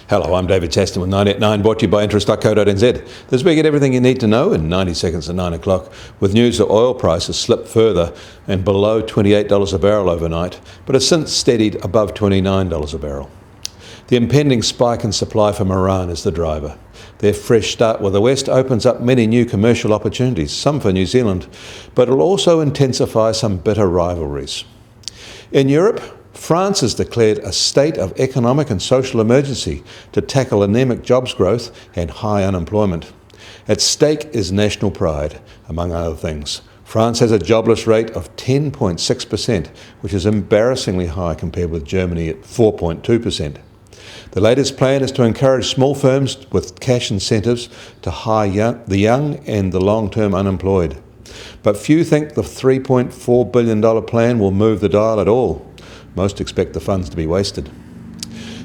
Hello, I'm David Chaston with 90 at 9, brought to you by interest.co.nz. This week, get everything you need to know in 90 seconds at 9 o'clock, with news that oil prices slipped further and below $28 a barrel overnight, but has since steadied above $29 a barrel. The impending spike in supply from Iran is the driver. Their fresh start with the West opens up many new commercial opportunities, some for New Zealand, but it will also intensify some bitter rivalries. In Europe, France has declared a state of economic and social emergency to tackle anemic jobs growth and high unemployment. At stake is national pride, among other things. France has a jobless rate of 10.6%, which is embarrassingly high compared with Germany at 4.2%. The latest plan is to encourage small firms with cash incentives to hire the young and the long-term unemployed. But few think the $3.4 billion plan will move the dial at all. Most expect the funds to be wasted.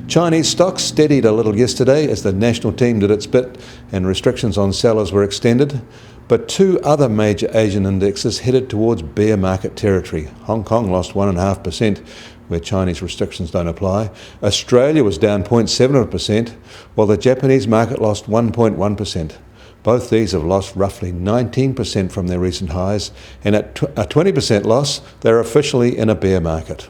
Chinese stocks steadied a little yesterday as the national team did its bit and restrictions on sellers were extended, but two other major Asian indexes headed towards bear market territory. Hong Kong lost 1.5%, where Chinese restrictions don't apply. Australia was down 0.7%, while the Japanese market lost 1.1%. Both these have lost roughly 19% from their recent highs, and at a 20% loss, they're officially in a bear market.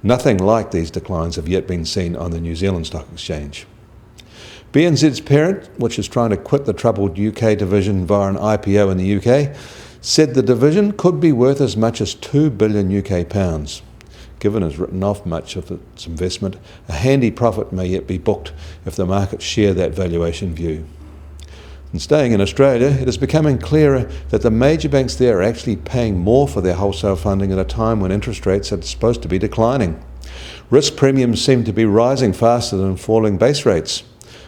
Nothing like these declines have yet been seen on the New Zealand Stock Exchange. BNZ's parent, which is trying to quit the troubled UK division via an IPO in the UK, said the division could be worth as much as £2 billion UK pounds. Given it's written off much of its investment, a handy profit may yet be booked if the markets share that valuation view. And staying in Australia, it is becoming clearer that the major banks there are actually paying more for their wholesale funding at a time when interest rates are supposed to be declining. Risk premiums seem to be rising faster than falling base rates.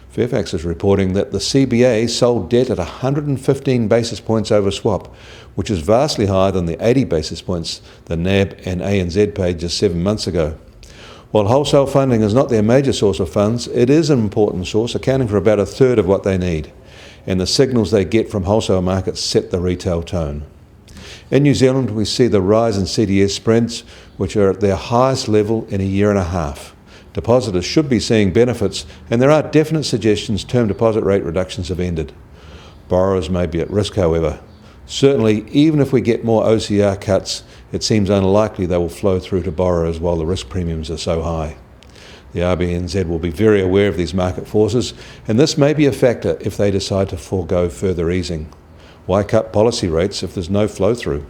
Fairfax is reporting that the CBA sold debt at 115 basis points over swap, which is vastly higher than the 80 basis points the NAB and ANZ paid just 7 months ago. While wholesale funding is not their major source of funds, it is an important source, accounting for about a third of what they need. And the signals they get from wholesale markets set the retail tone. In New Zealand, we see the rise in CDS spreads, which are at their highest level in a year and a half. Depositors should be seeing benefits, and there are definite suggestions term deposit rate reductions have ended. Borrowers may be at risk, however. Certainly, even if we get more OCR cuts, it seems unlikely they will flow through to borrowers while the risk premiums are so high. The RBNZ will be very aware of these market forces, and this may be a factor if they decide to forego further easing. Why cut policy rates if there's no flow-through?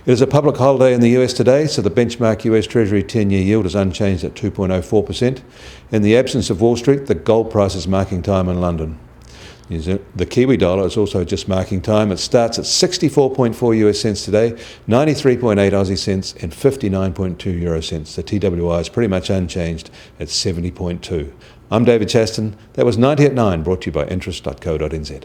It is a public holiday in the US today, so the benchmark US Treasury 10-year yield is unchanged at 2.04%. In the absence of Wall Street, the gold price is marking time in London. The Kiwi dollar is also just marking time. It starts at 64.4 US cents today, 93.8 Aussie cents and 59.2 euro cents. The TWI is pretty much unchanged at 70.2. I'm David Chaston. That was 90 at 9, brought to you by interest.co.nz.